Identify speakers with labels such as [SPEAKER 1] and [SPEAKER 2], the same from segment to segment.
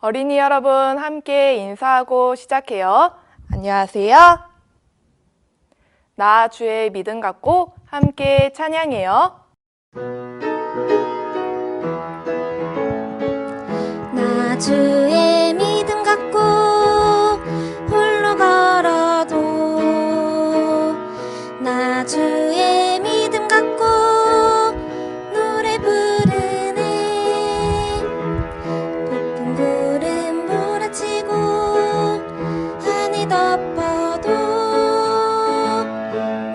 [SPEAKER 1] 어린이 여러분 함께 인사하고 시작해요. 안녕하세요. 나 주의 믿음 갖고 함께 찬양해요.
[SPEAKER 2] 나 주의 믿음 갖고 홀로 걸어도 나 주의 믿음 갖고 노래 부르네. 폭풍 구름 몰아치고 하늘 덮어도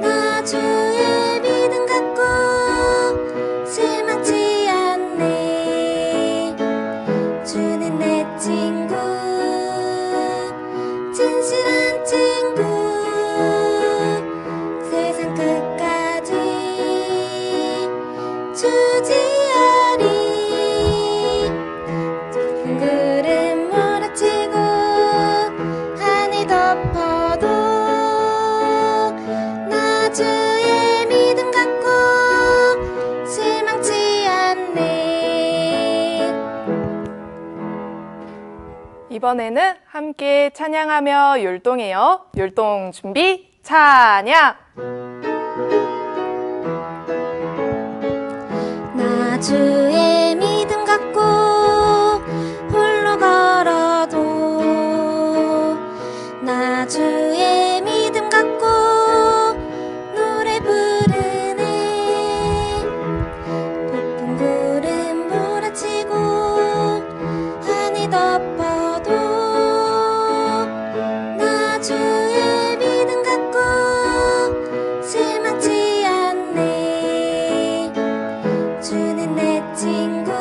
[SPEAKER 2] 나 주의 믿음 갖고 실망치 않네. 주는 내 친구, 진실한 친구, 세상 끝까지 주지하리. 큰 구름 몰아치고 하늘 덮어도 나 주의 믿음 갖고 실망치 않네.
[SPEAKER 1] 이번에는 함께 찬양하며 율동해요. 율동 준비, 찬양!
[SPEAKER 2] 나 주의 믿음 갖고 홀로 걸어도 나 주의 믿음 갖고 노래 부르네. 폭풍 구름 몰아치고 하늘 덮어도 나 주의 믿음 갖고 실망치 않네. 주는 내 친구,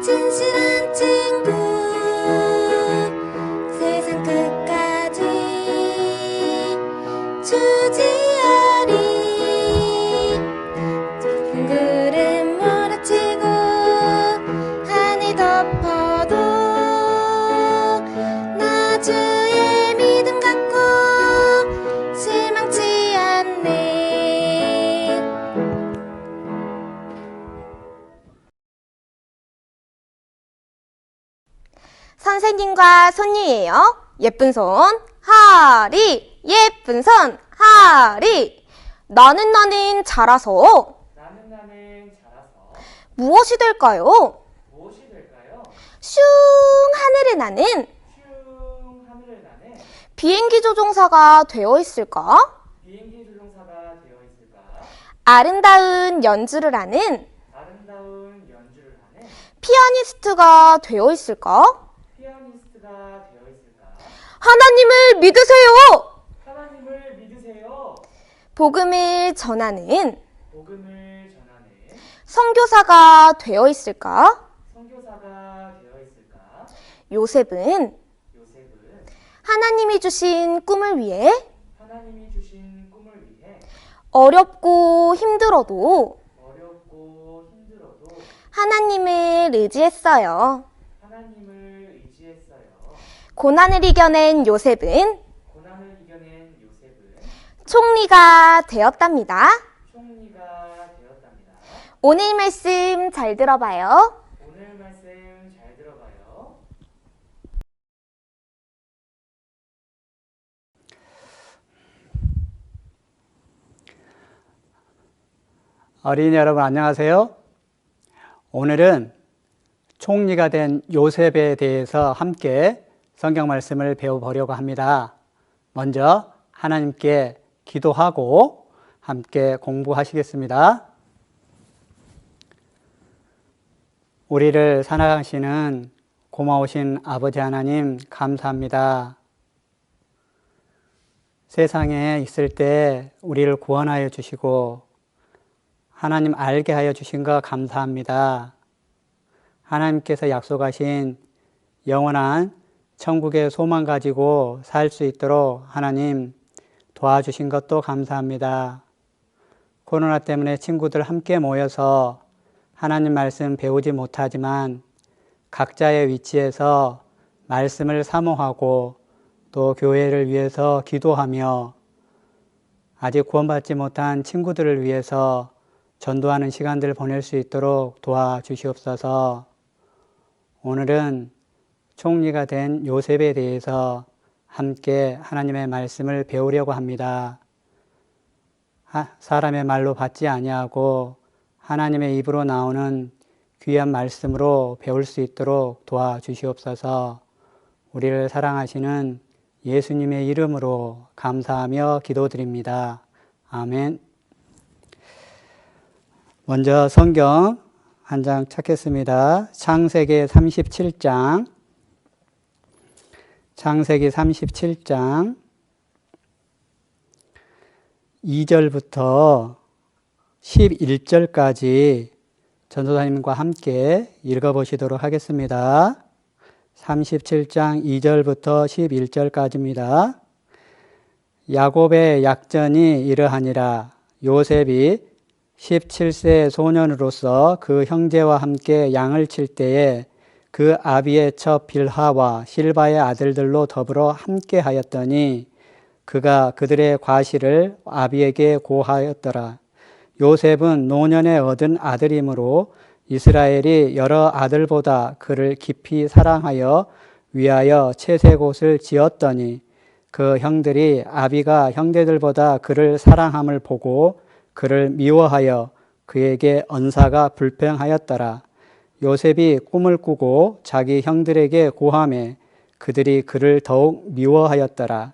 [SPEAKER 2] 진실한 친구, 세상 끝까지 주지하리. 큰 구름 몰아치고 하늘 덮어도 나 주의 믿음 갖고 실망치 않네. 선생님과 손이에요. 예쁜 손 하리, 예쁜 손 하리. 나는 자라서 무엇이 될까요? 슝 하늘을 나는 비행기 조종사가 되어 있을까? 아름다운 연주를 하는 피아니스트가 되어 있을까? 하나님을 믿으세요. 복음을 전하는 선교사가 되어 있을까? 요셉은 하나님이 주신 꿈을 위해 어렵고 힘들어도 하나님을 의지했어요. 고난을 이겨낸 요셉은 총리가 되었답니다. 오늘 말씀 잘 들어봐요.
[SPEAKER 3] 어린이 여러분 안녕하세요. 오늘은 총리가 된 요셉에 대해서 함께 성경 말씀을 배워보려고 합니다. 먼저 하나님께 기도하고 함께 공부하시겠습니다. 우리를 사랑하시는 고마우신 아버지 하나님 감사합니다. 세상에 있을 때 우리를 구원하여 주시고 하나님 알게 하여 주신 것 감사합니다. 하나님께서 약속하신 영원한 천국의 소망 가지고 살 수 있도록 하나님 도와주신 것도 감사합니다. 코로나 때문에 친구들 함께 모여서 하나님 말씀 배우지 못하지만 각자의 위치에서 말씀을 사모하고 또 교회를 위해서 기도하며 아직 구원받지 못한 친구들을 위해서 전도하는 시간들을 보낼 수 있도록 도와주시옵소서. 오늘은 총리가 된 요셉에 대해서 함께 하나님의 말씀을 배우려고 합니다. 사람의 말로 받지 아니하고 하나님의 입으로 나오는 귀한 말씀으로 배울 수 있도록 도와주시옵소서. 우리를 사랑하시는 예수님의 이름으로 감사하며 기도드립니다. 아멘. 먼저 성경 한 장 찾겠습니다. 창세기 37장. 창세기 37장 2절부터 11절까지 전도사님과 함께 읽어보시도록 하겠습니다. 37장 2절부터 11절까지입니다. 야곱의 약전이 이러하니라. 요셉이 17세 소년으로서 그 형제와 함께 양을 칠 때에 그 아비의 첩 빌하와 실바의 아들들로 더불어 함께 하였더니 그가 그들의 과실을 아비에게 고하였더라. 요셉은 노년에 얻은 아들이므로 이스라엘이 여러 아들보다 그를 깊이 사랑하여 위하여 채색옷을 지었더니 그 형들이 아비가 형제들보다 그를 사랑함을 보고 그를 미워하여 그에게 언사가 불평하였더라. 요셉이 꿈을 꾸고 자기 형들에게 고하매 그들이 그를 더욱 미워하였더라.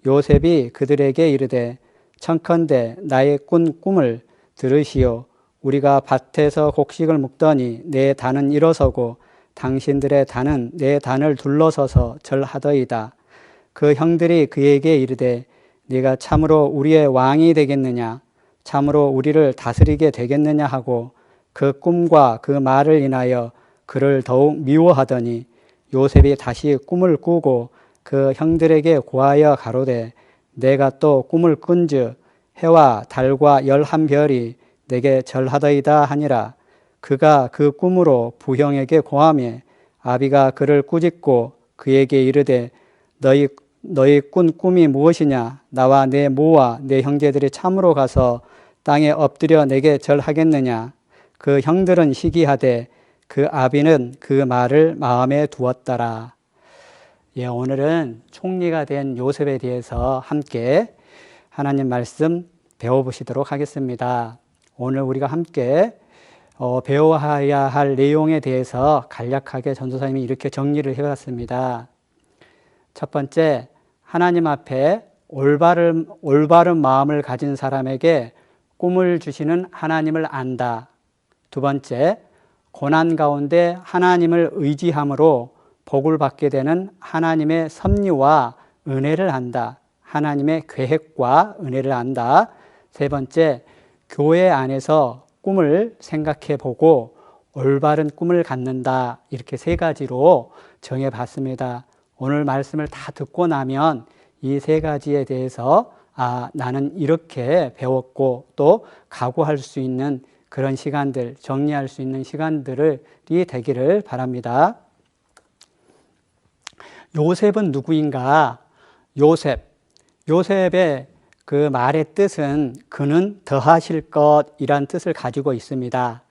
[SPEAKER 3] 요셉이 그들에게 이르되 청컨대 나의 꾼 꿈을 들으시오. 우리가 밭에서 곡식을 묵더니 내 단은 일어서고 당신들의 단은 내 단을 둘러서서 절하더이다. 그 형들이 그에게 이르되 네가 참으로 우리의 왕이 되겠느냐? 참으로 우리를 다스리게 되겠느냐 하고 그 꿈과 그 말을 인하여 그를 더욱 미워하더니 요셉이 다시 꿈을 꾸고 그 형들에게 고하여 가로되 내가 또 꿈을 꾼즉 해와 달과 11별이 내게 절하더이다 하니라. 그가 그 꿈으로 부형에게 고하매 아비가 그를 꾸짖고 그에게 이르되 너희 꾼 꿈이 무엇이냐? 나와 내 모와 내 형제들이 참으로 가서 땅에 엎드려 내게 절하겠느냐? 그 형들은 시기하되 그 아비는 그 말을 마음에 두었더라. 오늘은 총리가 된 요셉에 대해서 함께 하나님 말씀 배워보시도록 하겠습니다. 오늘 우리가 함께 배워야 할 내용에 대해서 간략하게 전도사님이 이렇게 정리를 해봤습니다. 첫 번째, 하나님 앞에 올바른 마음을 가진 사람에게 꿈을 주시는 하나님을 안다. 두 번째, 고난 가운데 하나님을 의지함으로 복을 받게 되는 하나님의 섭리와 은혜를 안다. 하나님의 계획과 은혜를 안다. 세 번째, 교회 안에서 꿈을 생각해 보고 올바른 꿈을 갖는다. 이렇게 세 가지로 정해봤습니다. 오늘 말씀을 다 듣고 나면 이 세 가지에 대해서 나는 이렇게 배웠고 또 각오할 수 있는 그런 시간들, 정리할 수 있는 시간들이 되기를 바랍니다. 요셉은 누구인가? 요셉의 그 말의 뜻은 그는 더하실 것이란 뜻을 가지고 있습니다.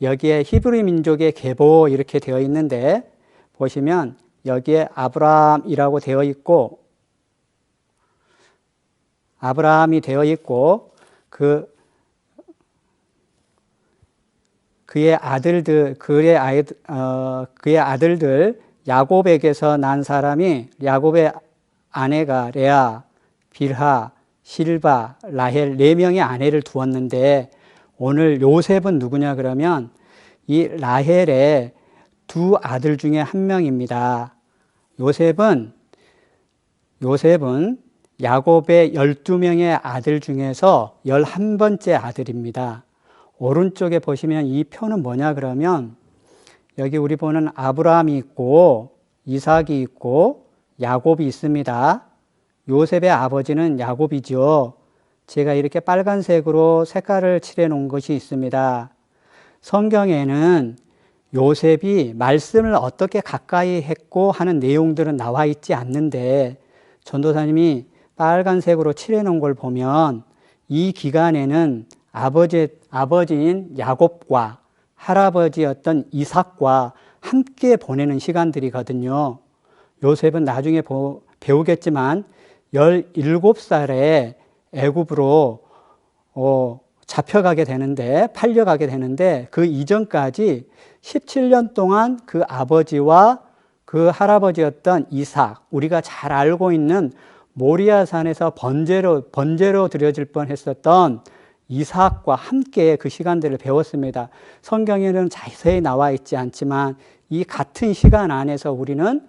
[SPEAKER 3] 여기에 히브리 민족의 계보 이렇게 되어 있는데 보시면 여기에 아브라함이라고 되어 있고 아브라함이 되어 있고 그의 아들들 야곱에게서 난 사람이 야곱의 아내가 레아, 빌하, 실바, 라헬 4명의 아내를 두었는데 오늘 요셉은 누구냐 그러면 이 라헬의 두 아들 중에 한 명입니다. 요셉은 야곱의 12명의 아들 중에서 11번째 아들입니다. 오른쪽에 보시면 이 표는 뭐냐 그러면 여기 우리 보는 아브라함이 있고 이삭이 있고 야곱이 있습니다. 요셉의 아버지는 야곱이죠. 제가 이렇게 빨간색으로 색깔을 칠해 놓은 것이 있습니다. 성경에는 요셉이 말씀을 어떻게 가까이 했고 하는 내용들은 나와 있지 않는데 전도사님이 빨간색으로 칠해 놓은 걸 보면 이 기간에는 아버지인 야곱과 할아버지였던 이삭과 함께 보내는 시간들이거든요. 요셉은 나중에 배우겠지만 17살에 애굽으로 잡혀가게 되는데, 팔려가게 되는데, 그 이전까지 17년 동안 그 아버지와 그 할아버지였던 이삭, 우리가 잘 알고 있는 모리아산에서 번제로 드려질 뻔했었던 이삭과 함께 그 시간들을 배웠습니다. 성경에는 자세히 나와 있지 않지만 이 같은 시간 안에서 우리는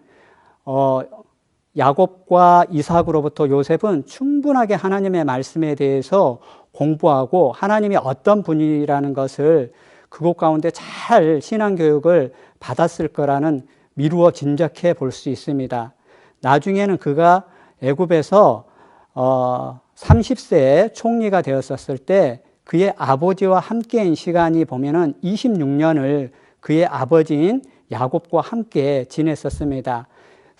[SPEAKER 3] 야곱과 이삭으로부터 요셉은 충분하게 하나님의 말씀에 대해서 공부하고 하나님이 어떤 분이라는 것을 그곳 가운데 잘 신앙교육을 받았을 거라는 미루어 짐작해 볼 수 있습니다. 나중에는 그가 애굽에서 30세에 총리가 되었었을 때 그의 아버지와 함께인 시간이 보면은 26년을 그의 아버지인 야곱과 함께 지냈었습니다.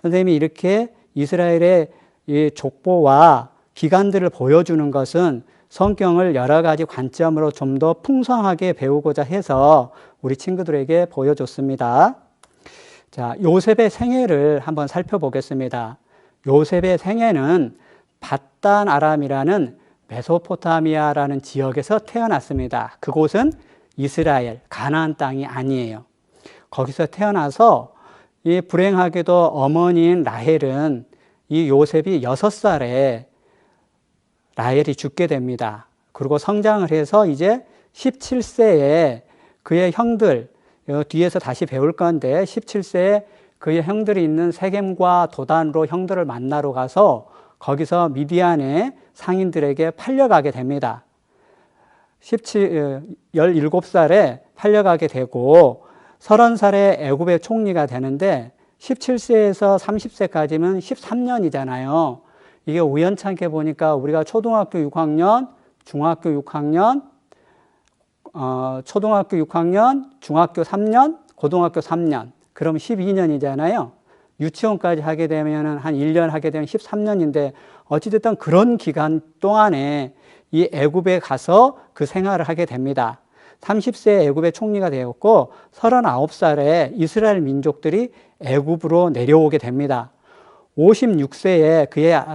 [SPEAKER 3] 선생님이 이렇게 이스라엘의 이 족보와 기간들을 보여주는 것은 성경을 여러 가지 관점으로 좀 더 풍성하게 배우고자 해서 우리 친구들에게 보여줬습니다. 자, 요셉의 생애를 한번 살펴보겠습니다. 요셉의 생애는 밧단 아람이라는 메소포타미아라는 지역에서 태어났습니다. 그곳은 이스라엘, 가나안 땅이 아니에요. 거기서 태어나서 이 불행하게도 어머니인 라헬은 이 요셉이 6살에 라헬이 죽게 됩니다. 그리고 성장을 해서 이제 17세에 그의 형들, 뒤에서 다시 배울 건데 17세에 그의 형들이 있는 세겜과 도단으로 형들을 만나러 가서 거기서 미디안의 상인들에게 팔려가게 됩니다. 17살에 팔려가게 되고 30살에 애굽의 총리가 되는데 17세에서 30세까지면 13년이잖아요. 이게 우연찮게 보니까 우리가 초등학교 6학년, 중학교 6학년, 초등학교 6학년, 중학교 3년, 고등학교 3년, 그럼 12년이잖아요. 유치원까지 하게 되면 한 1년 하게 되면 13년인데 어찌됐든 그런 기간 동안에 이 애굽에 가서 그 생활을 하게 됩니다. 30세에 애굽의 총리가 되었고 39살에 이스라엘 민족들이 애굽으로 내려오게 됩니다. 56세에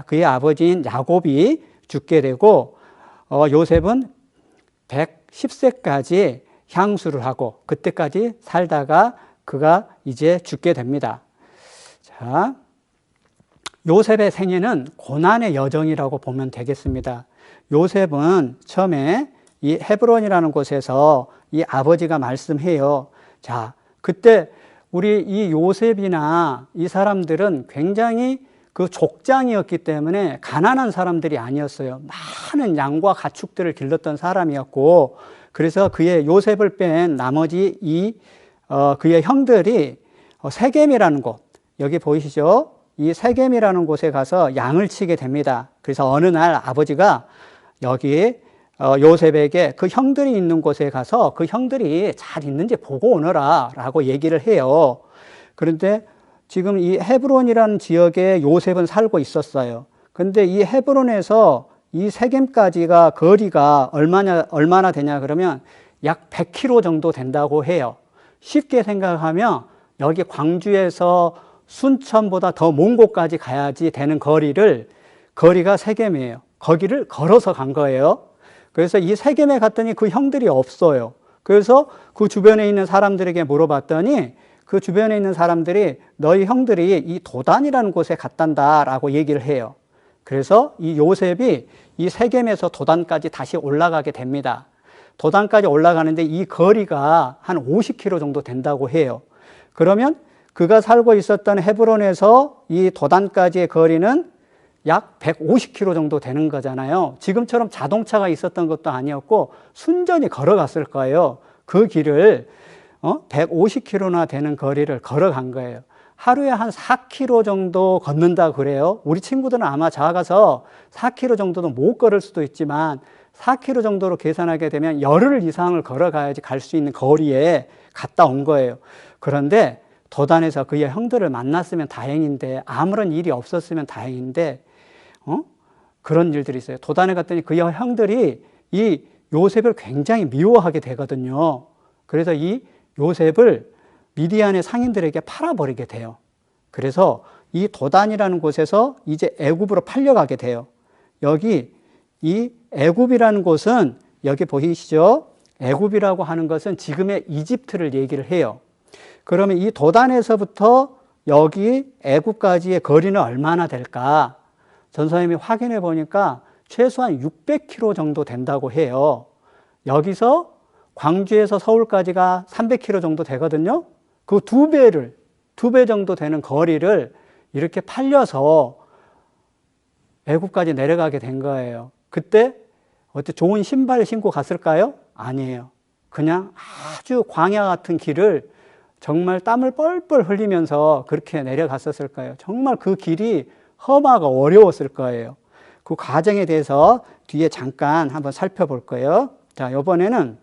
[SPEAKER 3] 그의 아버지인 야곱이 죽게 되고 요셉은 110세까지 향수를 하고 그때까지 살다가 그가 이제 죽게 됩니다. 자, 요셉의 생애는 고난의 여정이라고 보면 되겠습니다. 요셉은 처음에 이 헤브론이라는 곳에서 이 아버지가 말씀해요. 자, 그때 우리 이 요셉이나 이 사람들은 굉장히 그 족장이었기 때문에 가난한 사람들이 아니었어요. 많은 양과 가축들을 길렀던 사람이었고, 그래서 그의 요셉을 뺀 나머지 그의 형들이 세겜이라는 곳, 여기 보이시죠? 이 세겜이라는 곳에 가서 양을 치게 됩니다. 그래서 어느 날 아버지가 여기 요셉에게 그 형들이 있는 곳에 가서 그 형들이 잘 있는지 보고 오너라 라고 얘기를 해요. 그런데 지금 이 헤브론이라는 지역에 요셉은 살고 있었어요. 그런데 이 헤브론에서 이 세겜까지가 거리가 얼마나 되냐 그러면 약 100km 정도 된다고 해요. 쉽게 생각하면 여기 광주에서 순천보다 더 먼 곳까지 가야지 되는 거리가 세겜이에요. 거기를 걸어서 간 거예요. 그래서 이 세겜에 갔더니 그 형들이 없어요. 그래서 그 주변에 있는 사람들에게 물어봤더니 그 주변에 있는 사람들이 너희 형들이 이 도단이라는 곳에 갔단다라고 얘기를 해요. 그래서 이 요셉이 이 세겜에서 도단까지 다시 올라가게 됩니다. 도단까지 올라가는데 이 거리가 한 50km 정도 된다고 해요. 그러면 그가 살고 있었던 헤브론에서 이 도단까지의 거리는 약 150km 정도 되는 거잖아요. 지금처럼 자동차가 있었던 것도 아니었고 순전히 걸어갔을 거예요. 그 길을 150km나 되는 거리를 걸어간 거예요. 하루에 한 4km 정도 걷는다 그래요. 우리 친구들은 아마 작아서 4km 정도는 못 걸을 수도 있지만 4km 정도로 계산하게 되면 열흘 이상을 걸어가야지 갈 수 있는 거리에 갔다 온 거예요. 그런데 도단에서 그의 형들을 만났으면 다행인데 아무런 일이 없었으면 다행인데 그런 일들이 있어요. 도단에 갔더니 그의 형들이 이 요셉을 굉장히 미워하게 되거든요. 그래서 이 요셉을 미디안의 상인들에게 팔아버리게 돼요. 그래서 이 도단이라는 곳에서 이제 애굽으로 팔려가게 돼요. 여기 이 애굽이라는 곳은 여기 보이시죠? 애굽이라고 하는 것은 지금의 이집트를 얘기를 해요. 그러면 이 도단에서부터 여기 애굽까지의 거리는 얼마나 될까? 전 선생님이 확인해 보니까 최소한 600km 정도 된다고 해요. 여기서 광주에서 서울까지가 300km 정도 되거든요. 그 두 배 정도 되는 거리를 이렇게 팔려서 애굽까지 내려가게 된 거예요. 그때 어때 좋은 신발 신고 갔을까요? 아니에요. 그냥 아주 광야 같은 길을 정말 땀을 뻘뻘 흘리면서 그렇게 내려갔었을 거예요. 정말 그 길이 험하고 어려웠을 거예요. 그 과정에 대해서 뒤에 잠깐 한번 살펴볼 거예요. 자, 이번에는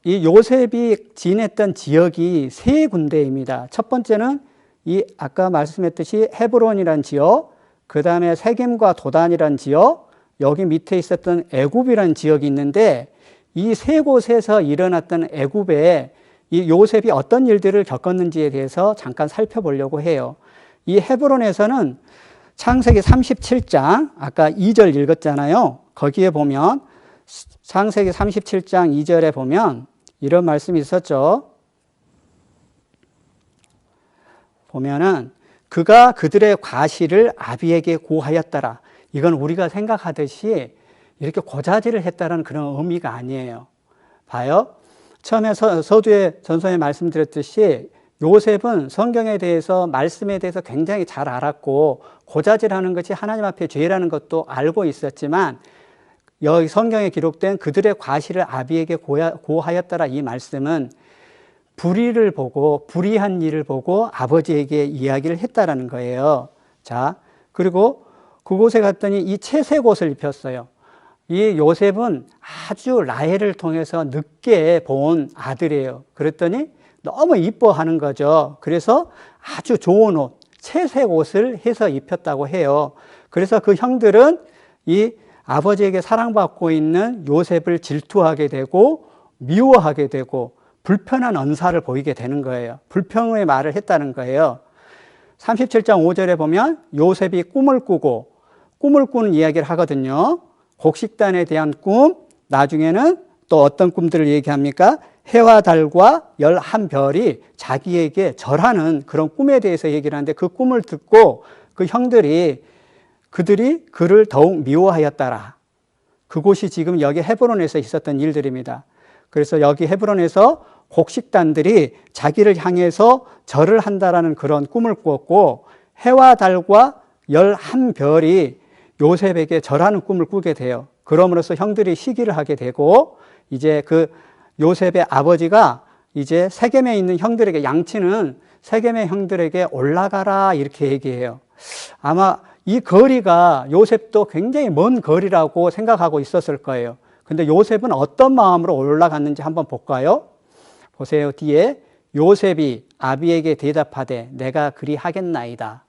[SPEAKER 3] 이 요셉이 지냈던 지역이 세 군데입니다. 첫 번째는 이 아까 말씀했듯이 헤브론이란 지역, 그 다음에 세겜과 도단이란 지역, 여기 밑에 있었던 애굽이란 지역이 있는데 이 세 곳에서 일어났던 애굽에 이 요셉이 어떤 일들을 겪었는지에 대해서 잠깐 살펴보려고 해요. 이 헤브론에서는 창세기 37장 아까 2절 읽었잖아요. 거기에 보면 창세기 37장 2절에 보면 이런 말씀이 있었죠. 보면은 그가 그들의 과실을 아비에게 고하였더라. 이건 우리가 생각하듯이 이렇게 고자질을 했다는 그런 의미가 아니에요. 봐요. 처음에 서두에 전서에 말씀드렸듯이 요셉은 성경에 대해서 말씀에 대해서 굉장히 잘 알았고 고자질하는 것이 하나님 앞에 죄라는 것도 알고 있었지만 여기 성경에 기록된 그들의 과실을 아비에게 고하였더라 이 말씀은 불의를 보고 불의한 일을 보고 아버지에게 이야기를 했다라는 거예요. 자, 그리고 그곳에 갔더니 이 채색옷을 입혔어요. 이 요셉은 아주 라헬을 통해서 늦게 본 아들이에요. 그랬더니 너무 이뻐하는 거죠. 그래서 아주 좋은 옷, 채색 옷을 해서 입혔다고 해요. 그래서 그 형들은 이 아버지에게 사랑받고 있는 요셉을 질투하게 되고 미워하게 되고 불편한 언사를 보이게 되는 거예요. 불평의 말을 했다는 거예요. 37장 5절에 보면 요셉이 꿈을 꾸는 이야기를 하거든요. 곡식단에 대한 꿈, 나중에는 또 어떤 꿈들을 얘기합니까? 해와 달과 11별이 자기에게 절하는 그런 꿈에 대해서 얘기를 하는데 그 꿈을 듣고 그 형들이 그들이 그를 더욱 미워하였더라. 그곳이 지금 여기 헤브론에서 있었던 일들입니다. 그래서 여기 헤브론에서 곡식단들이 자기를 향해서 절을 한다라는 그런 꿈을 꾸었고 해와 달과 11별이 요셉에게 절하는 꿈을 꾸게 돼요. 그럼으로써 형들이 시기를 하게 되고 이제 그 요셉의 아버지가 이제 세겜에 있는 형들에게 양치는 세겜의 형들에게 올라가라 이렇게 얘기해요. 아마 이 거리가 요셉도 굉장히 먼 거리라고 생각하고 있었을 거예요. 근데 요셉은 어떤 마음으로 올라갔는지 한번 볼까요? 보세요. 뒤에 요셉이 아비에게 대답하되 내가 그리 하겠나이다.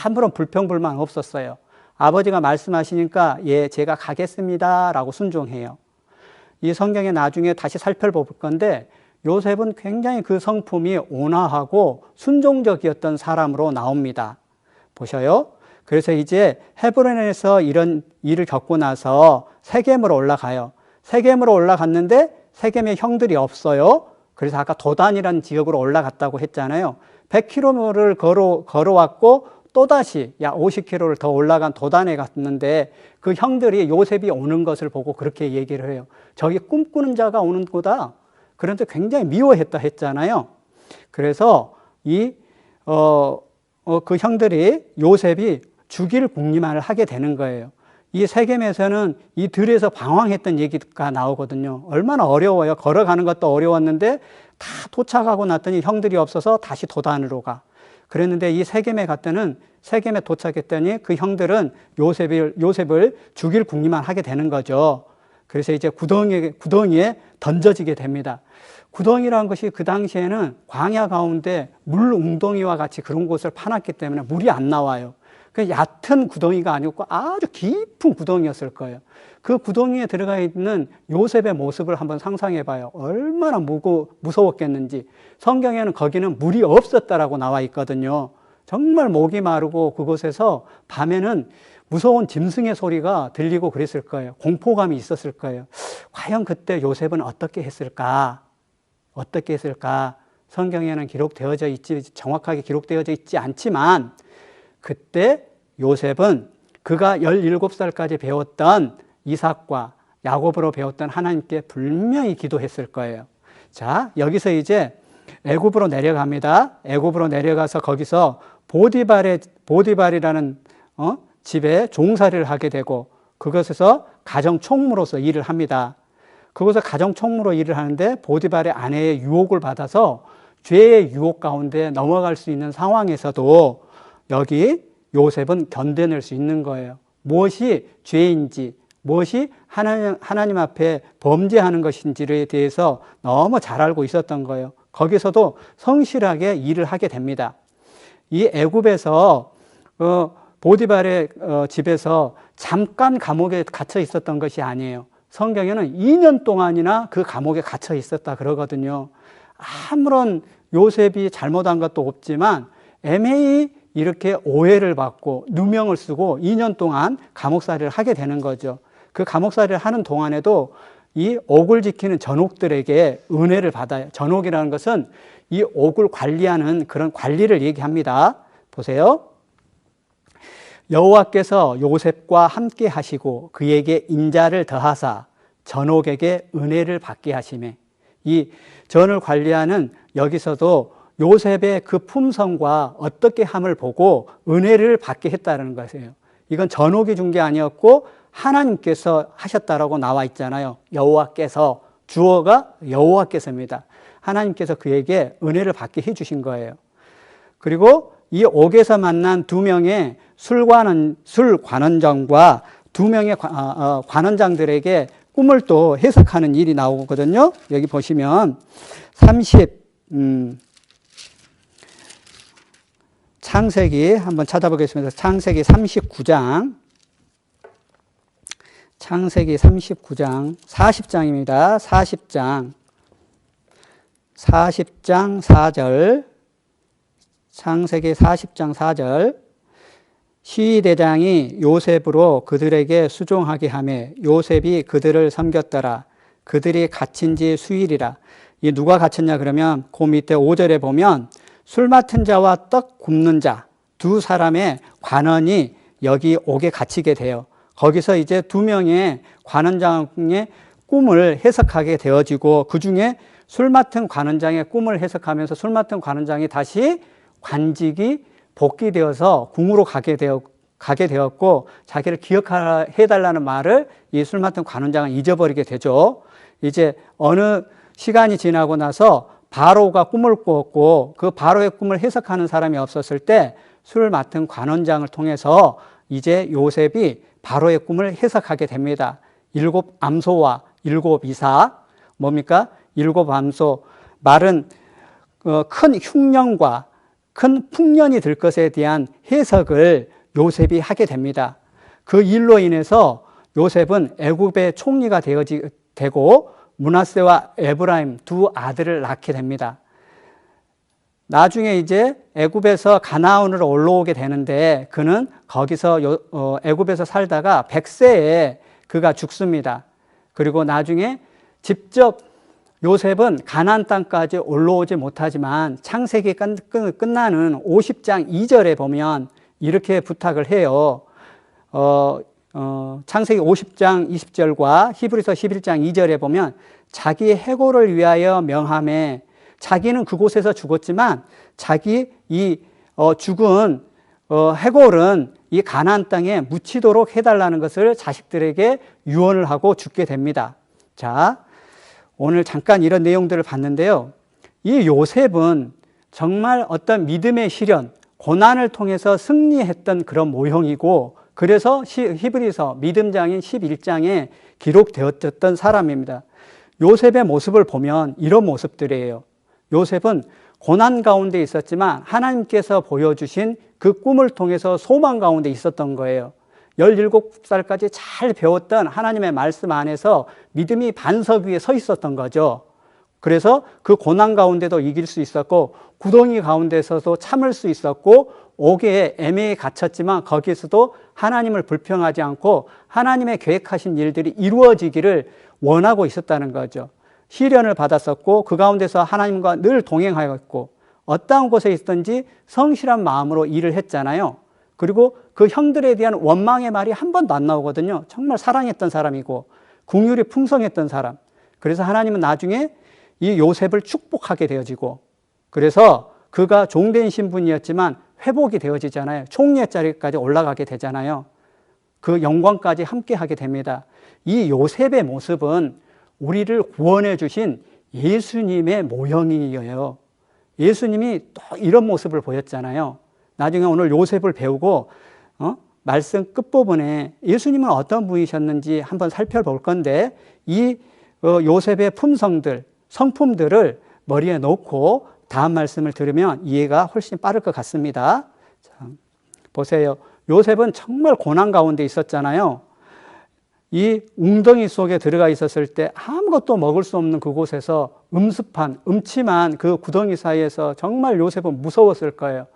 [SPEAKER 3] 아무런 불평불만 없었어요. 아버지가 말씀하시니까 예, 제가 가겠습니다 라고 순종해요. 이 성경에 나중에 다시 살펴볼 건데 요셉은 굉장히 그 성품이 온화하고 순종적이었던 사람으로 나옵니다. 보셔요. 그래서 이제 헤브론에서 이런 일을 겪고 나서 세겜으로 올라가요. 세겜으로 올라갔는데 세겜의 형들이 없어요. 그래서 아까 도단이라는 지역으로 올라갔다고 했잖아요. 100km를 걸어왔고 또다시 50km를 더 올라간 도단에 갔는데 그 형들이 요셉이 오는 것을 보고 그렇게 얘기를 해요. 저기 꿈꾸는 자가 오는 거다. 그런데 굉장히 미워했다 했잖아요. 그래서 그 형들이 요셉이 죽일 궁리만을 하게 되는 거예요. 이 세겜에서는 이 들에서 방황했던 얘기가 나오거든요. 얼마나 어려워요. 걸어가는 것도 어려웠는데 다 도착하고 났더니 형들이 없어서 다시 도단으로 가. 그랬는데 이 세겜에 갔더니 세겜에 도착했더니 그 형들은 요셉을 죽일 궁리만 하게 되는 거죠. 그래서 이제 구덩이에 던져지게 됩니다. 구덩이라는 것이 그 당시에는 광야 가운데 물 웅덩이와 같이 그런 곳을 파놨기 때문에 물이 안 나와요. 그 얕은 구덩이가 아니고 아주 깊은 구덩이였을 거예요. 그 구덩이에 들어가 있는 요셉의 모습을 한번 상상해 봐요. 얼마나 무서웠겠는지. 성경에는 거기는 물이 없었다라고 나와 있거든요. 정말 목이 마르고 그곳에서 밤에는 무서운 짐승의 소리가 들리고 그랬을 거예요. 공포감이 있었을 거예요. 과연 그때 요셉은 어떻게 했을까? 어떻게 했을까? 성경에는 정확하게 기록되어져 있지 않지만 그때 요셉은 그가 17살까지 배웠던 이삭과 야곱으로 배웠던 하나님께 분명히 기도했을 거예요. 자, 여기서 이제 애굽으로 내려갑니다. 애굽으로 내려가서 거기서 보디발이라는 집에 종살이를 하게 되고 그것에서 가정총무로서 일을 합니다. 그곳에 가정총무로 일을 하는데 보디발의 아내의 유혹을 받아서 죄의 유혹 가운데 넘어갈 수 있는 상황에서도 여기 요셉은 견뎌낼 수 있는 거예요. 무엇이 죄인지, 무엇이 하나님 앞에 범죄하는 것인지에 대해서 너무 잘 알고 있었던 거예요. 거기서도 성실하게 일을 하게 됩니다. 이 애굽에서 보디발의 집에서 잠깐 감옥에 갇혀 있었던 것이 아니에요. 성경에는 2년 동안이나 그 감옥에 갇혀 있었다 그러거든요. 아무런 요셉이 잘못한 것도 없지만 애매히 이렇게 오해를 받고 누명을 쓰고 2년 동안 감옥살이를 하게 되는 거죠. 그 감옥살이를 하는 동안에도 이 옥을 지키는 전옥들에게 은혜를 받아요. 전옥이라는 것은 이 옥을 관리하는 그런 관리를 얘기합니다. 보세요. 여호와께서 요셉과 함께 하시고 그에게 인자를 더하사 전옥에게 은혜를 받게 하시매. 이 전을 관리하는 여기서도 요셉의 그 품성과 어떻게 함을 보고 은혜를 받게 했다는 것이에요. 이건 전옥이 준 게 아니었고 하나님께서 하셨다라고 나와 있잖아요. 여호와께서, 주어가 여호와께서입니다. 하나님께서 그에게 은혜를 받게 해주신 거예요. 그리고 이 옥에서 만난 두 명의 술 관원장과 두 명의 관원장들에게 꿈을 또 해석하는 일이 나오거든요. 여기 보시면 창세기 한번 찾아보겠습니다. 창세기 39장 40장입니다. 40장 4절, 창세기 40장 4절. 시위대장이 요셉으로 그들에게 수종하게 하며 요셉이 그들을 섬겼더라. 그들이 갇힌 지 수일이라. 이 누가 갇혔냐 그러면 그 밑에 5절에 보면 술 맡은 자와 떡 굽는 자 두 사람의 관원이 여기 옥에 갇히게 돼요. 거기서 이제 두 명의 관원장의 꿈을 해석하게 되어지고 그 중에 술 맡은 관원장의 꿈을 해석하면서 술 맡은 관원장이 다시 관직이 복귀되어서 궁으로 가게 되었고 자기를 기억해달라는 말을 이 술 맡은 관원장은 잊어버리게 되죠. 이제 어느 시간이 지나고 나서 바로가 꿈을 꾸었고 그 바로의 꿈을 해석하는 사람이 없었을 때 술 맡은 관원장을 통해서 이제 요셉이 바로의 꿈을 해석하게 됩니다. 7 암소와 7 이사, 뭡니까? 7 암소, 말은 큰 흉년과 큰 풍년이 들 것에 대한 해석을 요셉이 하게 됩니다. 그 일로 인해서 요셉은 애굽의 총리가 되고 므낫세와 에브라임 두 아들을 낳게 됩니다. 나중에 이제 애굽에서 가나안으로 올라오게 되는데 그는 거기서 애굽에서 살다가 100세에 그가 죽습니다. 그리고 나중에 직접 요셉은 가나안 땅까지 올라오지 못하지만 창세기 끝나는 50장 2절에 보면 이렇게 부탁을 해요. 창세기 50장 20절과 히브리서 11장 2절에 보면 자기의 해고를 위하여 명함에 자기는 그곳에서 죽었지만 자기 죽은 해골은 이 가나안 땅에 묻히도록 해달라는 것을 자식들에게 유언을 하고 죽게 됩니다. 자, 오늘 잠깐 이런 내용들을 봤는데요. 이 요셉은 정말 어떤 믿음의 시련, 고난을 통해서 승리했던 그런 모형이고 그래서 히브리서 믿음장인 11장에 기록되었던 사람입니다. 요셉의 모습을 보면 이런 모습들이에요. 요셉은 고난 가운데 있었지만 하나님께서 보여주신 그 꿈을 통해서 소망 가운데 있었던 거예요. 17살까지 잘 배웠던 하나님의 말씀 안에서 믿음이 반석 위에 서 있었던 거죠. 그래서 그 고난 가운데도 이길 수 있었고 구덩이 가운데서도 참을 수 있었고 옥에 애매히 갇혔지만 거기에서도 하나님을 불평하지 않고 하나님의 계획하신 일들이 이루어지기를 원하고 있었다는 거죠. 시련을 받았었고 그 가운데서 하나님과 늘 동행하였고 어떠한 곳에 있든지 성실한 마음으로 일을 했잖아요. 그리고 그 형들에 대한 원망의 말이 한 번도 안 나오거든요. 정말 사랑했던 사람이고 긍휼이 풍성했던 사람. 그래서 하나님은 나중에 이 요셉을 축복하게 되어지고 그래서 그가 종된 신분이었지만 회복이 되어지잖아요. 총리의 자리까지 올라가게 되잖아요. 그 영광까지 함께 하게 됩니다. 이 요셉의 모습은 우리를 구원해 주신 예수님의 모형이에요. 예수님이 또 이런 모습을 보였잖아요. 나중에 오늘 요셉을 배우고 말씀 끝부분에 예수님은 어떤 분이셨는지 한번 살펴볼 건데 이 요셉의 품성들, 성품들을 머리에 놓고 다음 말씀을 들으면 이해가 훨씬 빠를 것 같습니다. 자, 보세요. 요셉은 정말 고난 가운데 있었잖아요. 이 웅덩이 속에 들어가 있었을 때 아무것도 먹을 수 없는 그곳에서 음침한 그 구덩이 사이에서 정말 요셉은 무서웠을 거예요.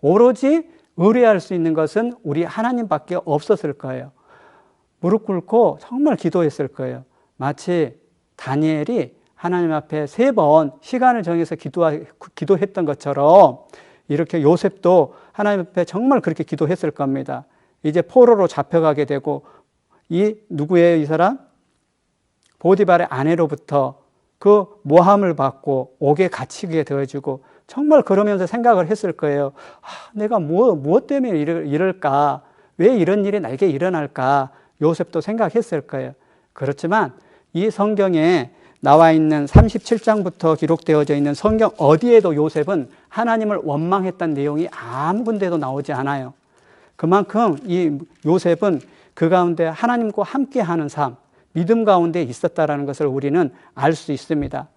[SPEAKER 3] 오로지 의뢰할 수 있는 것은 우리 하나님밖에 없었을 거예요. 무릎 꿇고 정말 기도했을 거예요. 마치 다니엘이 하나님 앞에 3번 시간을 정해서 기도했던 것처럼 이렇게 요셉도 하나님 앞에 정말 그렇게 기도했을 겁니다. 이제 포로로 잡혀가게 되고 이 누구예요, 이 사람? 보디발의 아내로부터 그 모함을 받고 옥에 갇히게 되어지고 정말 그러면서 생각을 했을 거예요. 내가 무엇 때문에 이럴까? 왜 이런 일이 나에게 일어날까? 요셉도 생각했을 거예요. 그렇지만 이 성경에 나와 있는 37장부터 기록되어져 있는 성경 어디에도 요셉은 하나님을 원망했다는 내용이 아무 군데도 나오지 않아요. 그만큼 이 요셉은 그 가운데 하나님과 함께하는 삶, 믿음 가운데 있었다는 것을 우리는 알 수 있습니다.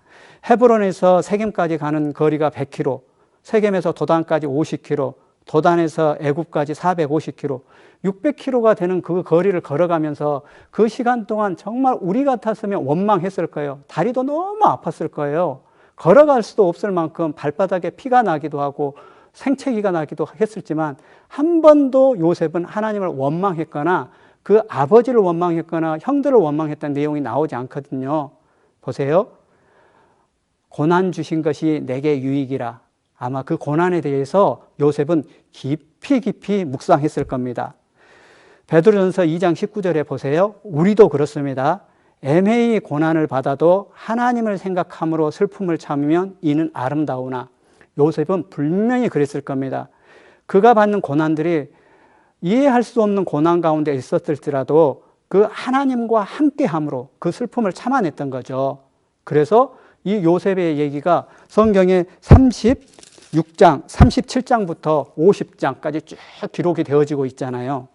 [SPEAKER 3] 헤브론에서 세겜까지 가는 거리가 100km, 세겜에서 도단까지 50km, 도단에서 애굽까지 450km, 600km가 되는 그 거리를 걸어가면서 그 시간 동안 정말 우리 같았으면 원망했을 거예요. 다리도 너무 아팠을 거예요. 걸어갈 수도 없을 만큼 발바닥에 피가 나기도 하고 생채기가 나기도 했었지만 한 번도 요셉은 하나님을 원망했거나 그 아버지를 원망했거나 형들을 원망했다는 내용이 나오지 않거든요. 보세요. 고난 주신 것이 내게 유익이라. 아마 그 고난에 대해서 요셉은 깊이 묵상했을 겁니다. 베드로전서 2장 19절에 보세요. 우리도 그렇습니다. 애매히 고난을 받아도 하나님을 생각함으로 슬픔을 참으면 이는 아름다우나. 요셉은 분명히 그랬을 겁니다. 그가 받는 고난들이 이해할 수 없는 고난 가운데 있었을지라도 그 하나님과 함께함으로 그 슬픔을 참아냈던 거죠. 그래서 이 요셉의 얘기가 성경에 36장, 37장부터 50장까지 쭉 기록이 되어지고 있잖아요.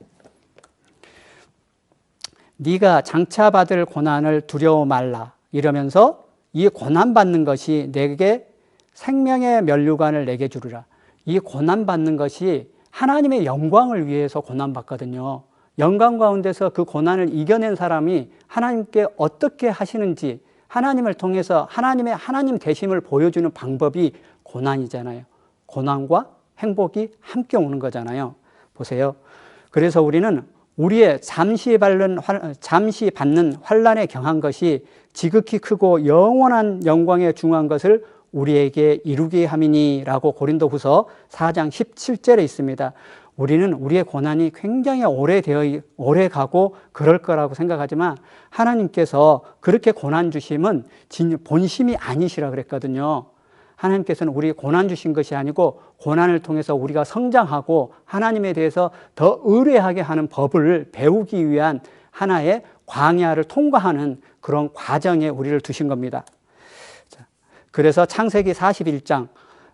[SPEAKER 3] 네가 장차 받을 고난을 두려워 말라 이러면서 이 고난받는 것이 내게 생명의 면류관을 내게 주리라. 이 고난받는 것이 하나님의 영광을 위해서 고난받거든요. 영광 가운데서 그 고난을 이겨낸 사람이 하나님께 어떻게 하시는지 하나님을 통해서 하나님 되심을 보여주는 방법이 고난이잖아요. 고난과 행복이 함께 오는 거잖아요. 보세요. 그래서 우리는 우리의 잠시 받는 환난에 경한 것이 지극히 크고 영원한 영광에 중한 것을 우리에게 이루게 함이니라고 고린도후서 4장 17절에 있습니다. 우리는 우리의 고난이 굉장히 오래 가고 그럴 거라고 생각하지만 하나님께서 그렇게 고난 주심은 본심이 아니시라 그랬거든요. 하나님께서는 우리 고난 주신 것이 아니고 고난을 통해서 우리가 성장하고 하나님에 대해서 더 의뢰하게 하는 법을 배우기 위한 하나의 광야를 통과하는 그런 과정에 우리를 두신 겁니다. 그래서 창세기 41장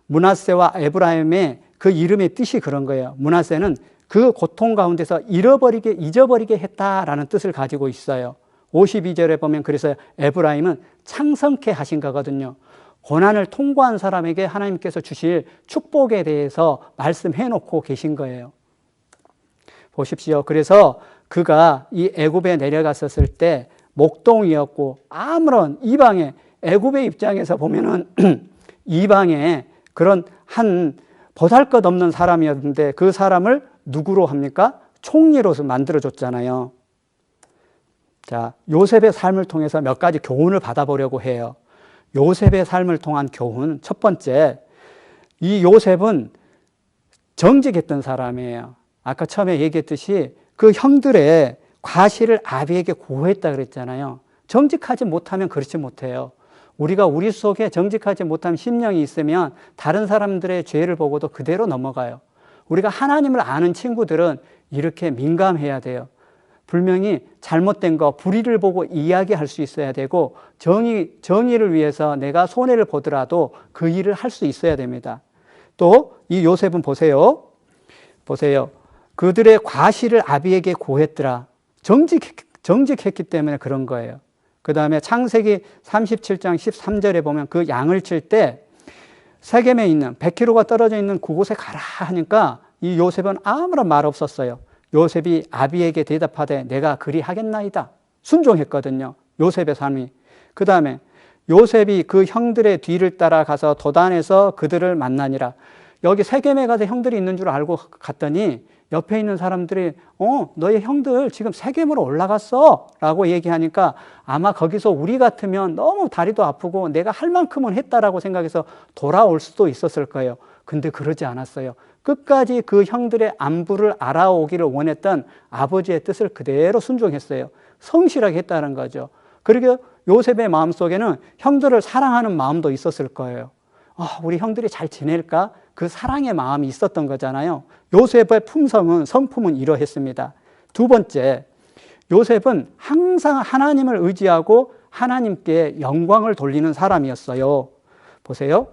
[SPEAKER 3] 므낫세와 에브라임의 그 이름의 뜻이 그런 거예요. 므낫세는 그 고통 가운데서 잊어버리게 했다라는 뜻을 가지고 있어요. 52절에 보면 그래서 에브라임은 창성케 하신 거거든요. 고난을 통과한 사람에게 하나님께서 주실 축복에 대해서 말씀해 놓고 계신 거예요. 보십시오. 그래서 그가 이 애굽에 내려갔었을 때 목동이었고 아무런 이방의 애굽의 입장에서 보면은 이방의 그런 한 보잘것없는 사람이었는데 그 사람을 누구로 합니까? 총리로서 만들어줬잖아요. 자, 요셉의 삶을 통해서 몇 가지 교훈을 받아보려고 해요. 요셉의 삶을 통한 교훈, 첫 번째, 이 요셉은 정직했던 사람이에요. 아까 처음에 얘기했듯이 그 형들의 과실을 아비에게 고했다 그랬잖아요. 정직하지 못하면 그렇지 못해요. 우리가 우리 속에 정직하지 못한 심령이 있으면 다른 사람들의 죄를 보고도 그대로 넘어가요. 우리가 하나님을 아는 친구들은 이렇게 민감해야 돼요. 분명히 잘못된 거, 불의를 보고 이야기할 수 있어야 되고 정의를 위해서 내가 손해를 보더라도 그 일을 할 수 있어야 됩니다. 또 이 요셉은 보세요. 그들의 과실을 아비에게 고했더라. 정직했기 때문에 그런 거예요. 그 다음에 창세기 37장 13절에 보면 그 양을 칠 때 세겜에 있는 100km가 떨어져 있는 그곳에 가라 하니까 이 요셉은 아무런 말 없었어요. 요셉이 아비에게 대답하되 내가 그리 하겠나이다. 순종했거든요. 요셉의 삶이. 그 다음에 요셉이 그 형들의 뒤를 따라가서 도단에서 그들을 만나니라. 여기 세겜에 가서 형들이 있는 줄 알고 갔더니 옆에 있는 사람들이 너희 형들 지금 세겜으로 올라갔어 라고 얘기하니까 아마 거기서 우리 같으면 너무 다리도 아프고 내가 할 만큼은 했다라고 생각해서 돌아올 수도 있었을 거예요. 근데 그러지 않았어요. 끝까지 그 형들의 안부를 알아오기를 원했던 아버지의 뜻을 그대로 순종했어요. 성실하게 했다는 거죠. 그리고 요셉의 마음속에는 형들을 사랑하는 마음도 있었을 거예요. 우리 형들이 잘 지낼까? 그 사랑의 마음이 있었던 거잖아요. 요셉의 성품은 이러했습니다. 두 번째, 요셉은 항상 하나님을 의지하고 하나님께 영광을 돌리는 사람이었어요. 보세요.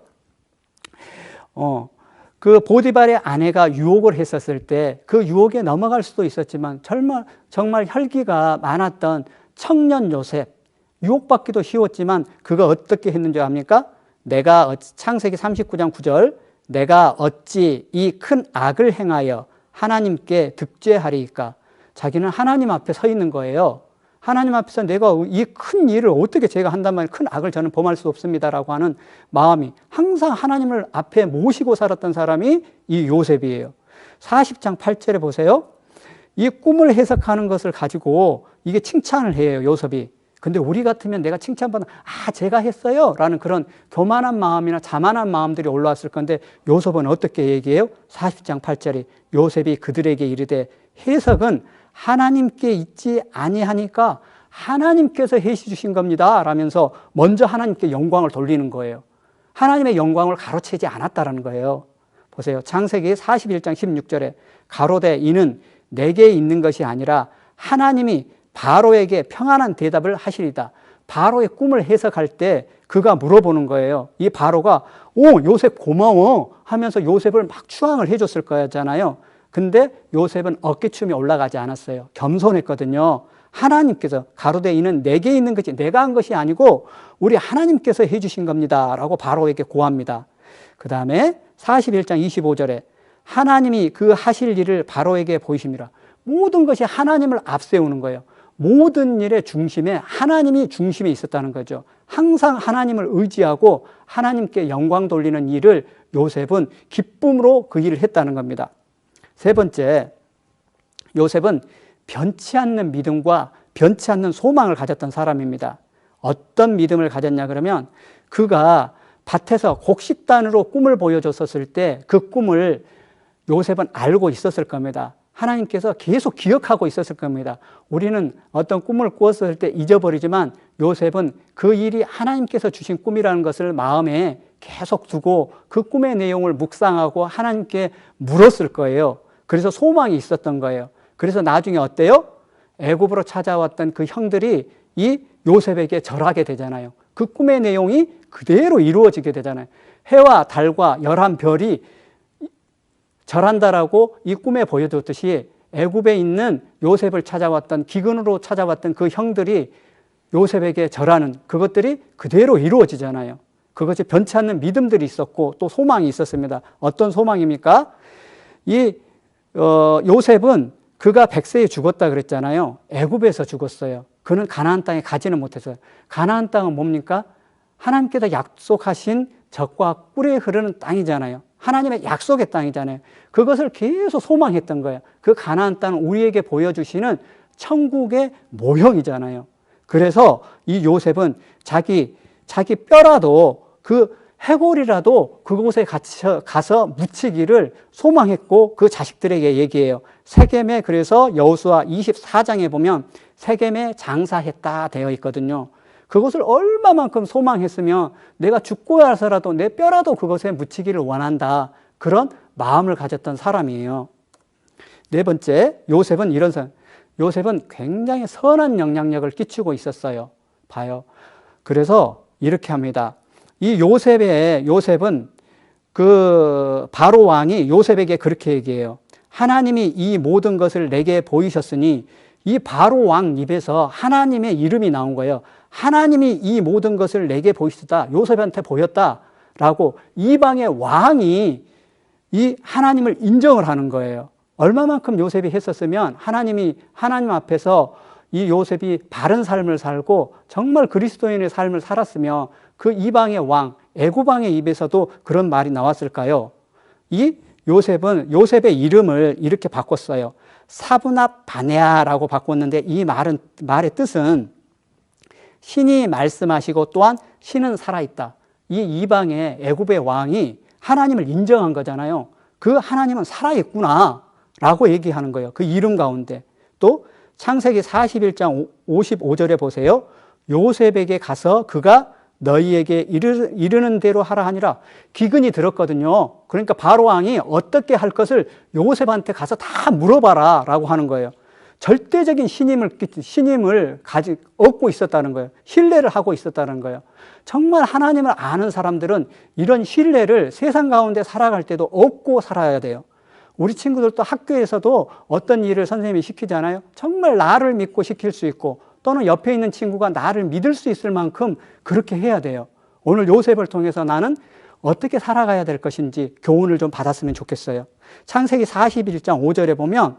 [SPEAKER 3] 그 보디발의 아내가 유혹을 했었을 때 그 유혹에 넘어갈 수도 있었지만 정말 혈기가 많았던 청년 요셉, 유혹받기도 쉬웠지만 그가 어떻게 했는지 압니까? 창세기 39장 9절 내가 어찌 이 큰 악을 행하여 하나님께 득죄하리이까? 자기는 하나님 앞에 서 있는 거예요. 하나님 앞에서 내가 이 큰 일을 어떻게 제가 한단 말이에요. 큰 악을 저는 범할 수 없습니다라고 하는 마음이 항상 하나님을 앞에 모시고 살았던 사람이 이 요셉이에요. 40장 8절에 보세요. 이 꿈을 해석하는 것을 가지고 이게 칭찬을 해요, 요셉이. 근데 우리 같으면 내가 칭찬받는 제가 했어요 라는 그런 교만한 마음이나 자만한 마음들이 올라왔을 건데 요셉은 어떻게 얘기해요? 40장 8절이 요셉이 그들에게 이르되 해석은 하나님께 있지 아니하니까 하나님께서 해주신 겁니다 라면서 먼저 하나님께 영광을 돌리는 거예요. 하나님의 영광을 가로채지 않았다라는 거예요. 보세요. 창세기 41장 16절에 가로되 이는 내게 있는 것이 아니라 하나님이 바로에게 평안한 대답을 하시리다. 바로의 꿈을 해석할 때 그가 물어보는 거예요. 이 바로가 요셉 고마워 하면서 요셉을 막 추앙을 해줬을 거잖아요. 근데 요셉은 어깨춤이 올라가지 않았어요. 겸손했거든요. 하나님께서 가로되 이는 내게 있는 것이 내가 한 것이 아니고 우리 하나님께서 해주신 겁니다 라고 바로에게 고합니다. 그 다음에 41장 25절에 하나님이 그 하실 일을 바로에게 보이심이라. 모든 것이 하나님을 앞세우는 거예요. 모든 일의 중심에 하나님이 중심에 있었다는 거죠. 항상 하나님을 의지하고 하나님께 영광 돌리는 일을 요셉은 기쁨으로 그 일을 했다는 겁니다. 세 번째, 요셉은 변치 않는 믿음과 변치 않는 소망을 가졌던 사람입니다. 어떤 믿음을 가졌냐 그러면 그가 밭에서 곡식단으로 꿈을 보여줬었을 때 그 꿈을 요셉은 알고 있었을 겁니다. 하나님께서 계속 기억하고 있었을 겁니다. 우리는 어떤 꿈을 꾸었을 때 잊어버리지만 요셉은 그 일이 하나님께서 주신 꿈이라는 것을 마음에 계속 두고 그 꿈의 내용을 묵상하고 하나님께 물었을 거예요. 그래서 소망이 있었던 거예요. 그래서 나중에 어때요? 애굽으로 찾아왔던 그 형들이 이 요셉에게 절하게 되잖아요. 그 꿈의 내용이 그대로 이루어지게 되잖아요. 해와 달과 11별이 절한다라고 이 꿈에 보여줬듯이 애굽에 있는 요셉을 찾아왔던 기근으로 찾아왔던 그 형들이 요셉에게 절하는 그것들이 그대로 이루어지잖아요. 그것이 변치 않는 믿음들이 있었고 또 소망이 있었습니다. 어떤 소망입니까? 요셉은 그가 100세에 죽었다 그랬잖아요. 애굽에서 죽었어요. 그는 가나안 땅에 가지는 못했어요. 가나안 땅은 뭡니까? 하나님께서 약속하신 젖과 꿀이 흐르는 땅이잖아요. 하나님의 약속의 땅이잖아요. 그것을 계속 소망했던 거예요. 그 가나안 땅은 우리에게 보여주시는 천국의 모형이잖아요. 그래서 이 요셉은 자기 뼈라도 그 해골이라도 그곳에 가서 묻히기를 소망했고 그 자식들에게 얘기해요. 세겜에 그래서 여호수아 24장에 보면 세겜에 장사했다 되어 있거든요. 그것을 얼마만큼 소망했으면 내가 죽고 나서라도 내 뼈라도 그것에 묻히기를 원한다. 그런 마음을 가졌던 사람이에요. 네 번째, 요셉은 이런 사람. 요셉은 굉장히 선한 영향력을 끼치고 있었어요. 봐요. 그래서 이렇게 합니다. 이 요셉은 그 바로 왕이 요셉에게 그렇게 얘기해요. 하나님이 이 모든 것을 내게 보이셨으니 이 바로 왕 입에서 하나님의 이름이 나온 거예요. 하나님이 이 모든 것을 내게 보이셨다. 요셉한테 보였다라고 이방의 왕이 이 하나님을 인정을 하는 거예요. 얼마만큼 요셉이 했었으면 하나님 앞에서 이 요셉이 바른 삶을 살고 정말 그리스도인의 삶을 살았으며 그 이방의 왕, 애굽 왕의 입에서도 그런 말이 나왔을까요? 이 요셉은 요셉의 이름을 이렇게 바꿨어요. 사브납 바네아라고 바꿨는데 이 말의 뜻은 신이 말씀하시고 또한 신은 살아있다. 이 이방의 애굽의 왕이 하나님을 인정한 거잖아요. 그 하나님은 살아있구나 라고 얘기하는 거예요. 그 이름 가운데. 또 창세기 41장 55절에 보세요. 요셉에게 가서 그가 너희에게 이르는 대로 하라 하니라. 기근이 들었거든요. 그러니까 바로 왕이 어떻게 할 것을 요셉한테 가서 다 물어봐라 라고 하는 거예요. 절대적인 신임을 얻고 있었다는 거예요. 신뢰를 하고 있었다는 거예요. 정말 하나님을 아는 사람들은 이런 신뢰를 세상 가운데 살아갈 때도 얻고 살아야 돼요. 우리 친구들도 학교에서도 어떤 일을 선생님이 시키잖아요. 정말 나를 믿고 시킬 수 있고 또는 옆에 있는 친구가 나를 믿을 수 있을 만큼 그렇게 해야 돼요. 오늘 요셉을 통해서 나는 어떻게 살아가야 될 것인지 교훈을 좀 받았으면 좋겠어요. 창세기 41장 5절에 보면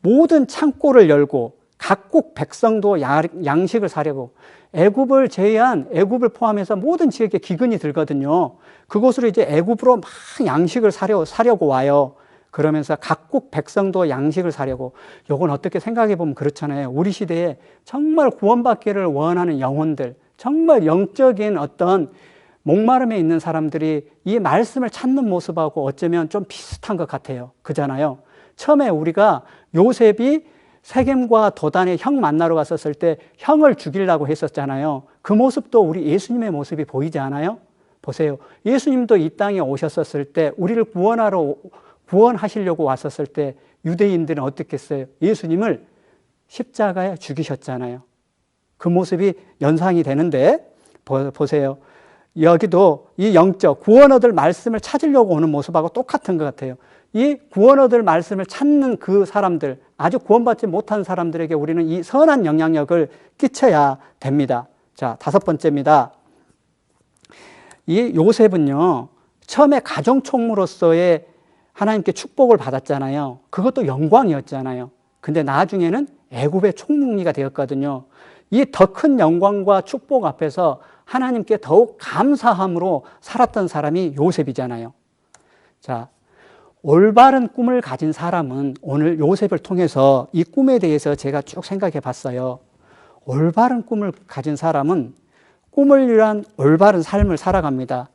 [SPEAKER 3] 모든 창고를 열고 각국 백성도 양식을 사려고 애굽을 제외한 애굽을 포함해서 모든 지역에 기근이 들거든요. 그곳으로 이제 애굽으로 막 양식을 사려고 와요. 그러면서 각국 백성도 양식을 사려고. 요건 어떻게 생각해 보면 그렇잖아요. 우리 시대에 정말 구원받기를 원하는 영혼들, 정말 영적인 어떤 목마름에 있는 사람들이 이 말씀을 찾는 모습하고 어쩌면 좀 비슷한 것 같아요. 그잖아요. 처음에 우리가 요셉이 세겜과 도단의 형 만나러 갔었을 때 형을 죽이려고 했었잖아요. 그 모습도 우리 예수님의 모습이 보이지 않아요? 보세요. 예수님도 이 땅에 오셨었을 때 우리를 구원하시려고 왔었을 때 유대인들은 어떻게 했어요? 예수님을 십자가에 죽이셨잖아요. 그 모습이 연상이 되는데 보세요. 여기도 이 영적 구원 얻을 말씀을 찾으려고 오는 모습하고 똑같은 것 같아요. 이 구원 얻을 말씀을 찾는 그 사람들, 아주 구원받지 못한 사람들에게 우리는 이 선한 영향력을 끼쳐야 됩니다. 자, 5번째입니다. 이 요셉은요, 처음에 가정총무로서의 하나님께 축복을 받았잖아요. 그것도 영광이었잖아요. 근데 나중에는 애굽의 총무가 되었거든요. 이 더 큰 영광과 축복 앞에서 하나님께 더욱 감사함으로 살았던 사람이 요셉이잖아요. 자, 올바른 꿈을 가진 사람은 오늘 요셉을 통해서 이 꿈에 대해서 제가 쭉 생각해 봤어요. 올바른 꿈을 가진 사람은 꿈을 위한 올바른 삶을 살아갑니다.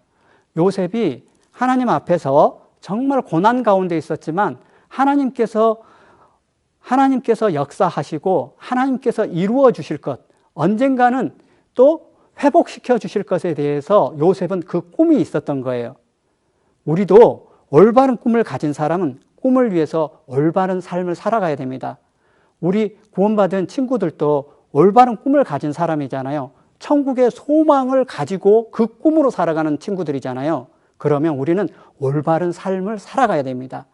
[SPEAKER 3] 요셉이 하나님 앞에서 정말 고난 가운데 있었지만 하나님께서 역사하시고 하나님께서 이루어 주실 것, 언젠가는 또 회복시켜 주실 것에 대해서 요셉은 그 꿈이 있었던 거예요. 우리도 올바른 꿈을 가진 사람은 꿈을 위해서 올바른 삶을 살아가야 됩니다. 우리 구원받은 친구들도 올바른 꿈을 가진 사람이잖아요. 천국의 소망을 가지고 그 꿈으로 살아가는 친구들이잖아요. 그러면 우리는 올바른 삶을 살아가야 됩니다.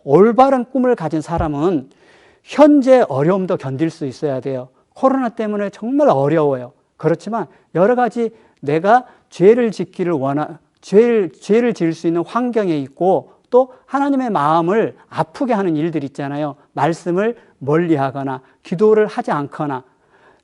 [SPEAKER 3] 올바른 꿈을 가진 사람은 현재 어려움도 견딜 수 있어야 돼요. 코로나 때문에 정말 어려워요. 그렇지만 여러 가지 내가 죄를 지을 수 있는 환경에 있고 또 하나님의 마음을 아프게 하는 일들 있잖아요. 말씀을 멀리하거나 기도를 하지 않거나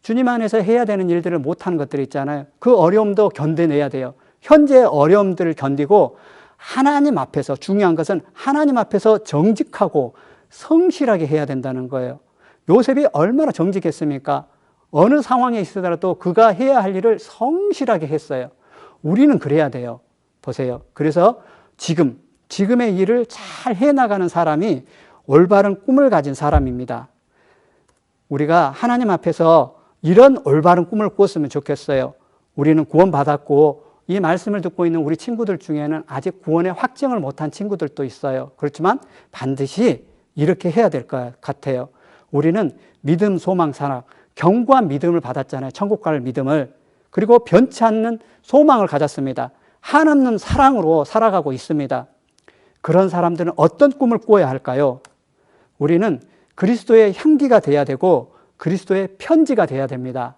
[SPEAKER 3] 주님 안에서 해야 되는 일들을 못하는 것들이 있잖아요. 그 어려움도 견뎌내야 돼요. 현재 어려움들을 견디고 하나님 앞에서, 중요한 것은 하나님 앞에서 정직하고 성실하게 해야 된다는 거예요. 요셉이 얼마나 정직했습니까? 어느 상황에 있으더라도 그가 해야 할 일을 성실하게 했어요. 우리는 그래야 돼요. 보세요. 그래서 지금의 일을 잘 해나가는 사람이 올바른 꿈을 가진 사람입니다. 우리가 하나님 앞에서 이런 올바른 꿈을 꾸었으면 좋겠어요. 우리는 구원받았고 이 말씀을 듣고 있는 우리 친구들 중에는 아직 구원의 확증을 못한 친구들도 있어요. 그렇지만 반드시 이렇게 해야 될 것 같아요. 우리는 믿음, 소망, 사랑, 견고한 믿음을 받았잖아요. 천국 갈 믿음을. 그리고 변치 않는 소망을 가졌습니다. 한없는 사랑으로 살아가고 있습니다. 그런 사람들은 어떤 꿈을 꾸어야 할까요? 우리는 그리스도의 향기가 돼야 되고 그리스도의 편지가 돼야 됩니다.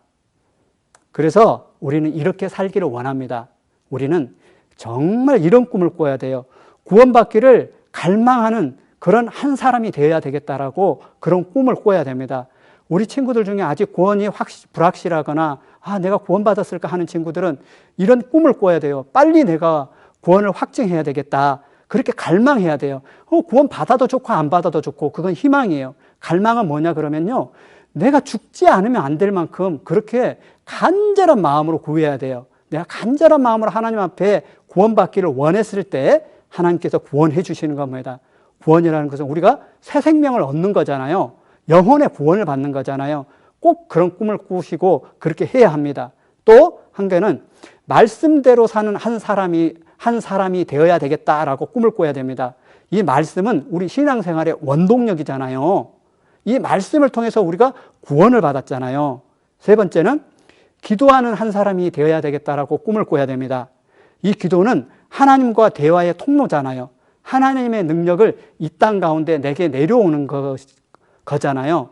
[SPEAKER 3] 그래서 우리는 이렇게 살기를 원합니다. 우리는 정말 이런 꿈을 꿔야 돼요. 구원받기를 갈망하는 그런 한 사람이 되어야 되겠다라고 그런 꿈을 꿔야 됩니다. 우리 친구들 중에 아직 구원이 불확실하거나 내가 구원받았을까 하는 친구들은 이런 꿈을 꿔야 돼요. 빨리 내가 구원을 확증해야 되겠다. 그렇게 갈망해야 돼요. 구원 받아도 좋고 안 받아도 좋고 그건 희망이에요. 갈망은 뭐냐 그러면요. 내가 죽지 않으면 안 될 만큼 그렇게 간절한 마음으로 구해야 돼요. 내가 간절한 마음으로 하나님 앞에 구원받기를 원했을 때 하나님께서 구원해 주시는 겁니다. 구원이라는 것은 우리가 새 생명을 얻는 거잖아요. 영혼의 구원을 받는 거잖아요. 꼭 그런 꿈을 꾸시고 그렇게 해야 합니다. 또 한 개는 말씀대로 사는 한 사람이 되어야 되겠다라고 꿈을 꿔야 됩니다. 이 말씀은 우리 신앙생활의 원동력이잖아요. 이 말씀을 통해서 우리가 구원을 받았잖아요. 세 번째는 기도하는 한 사람이 되어야 되겠다라고 꿈을 꿔야 됩니다. 이 기도는 하나님과 대화의 통로잖아요. 하나님의 능력을 이 땅 가운데 내게 내려오는 거잖아요.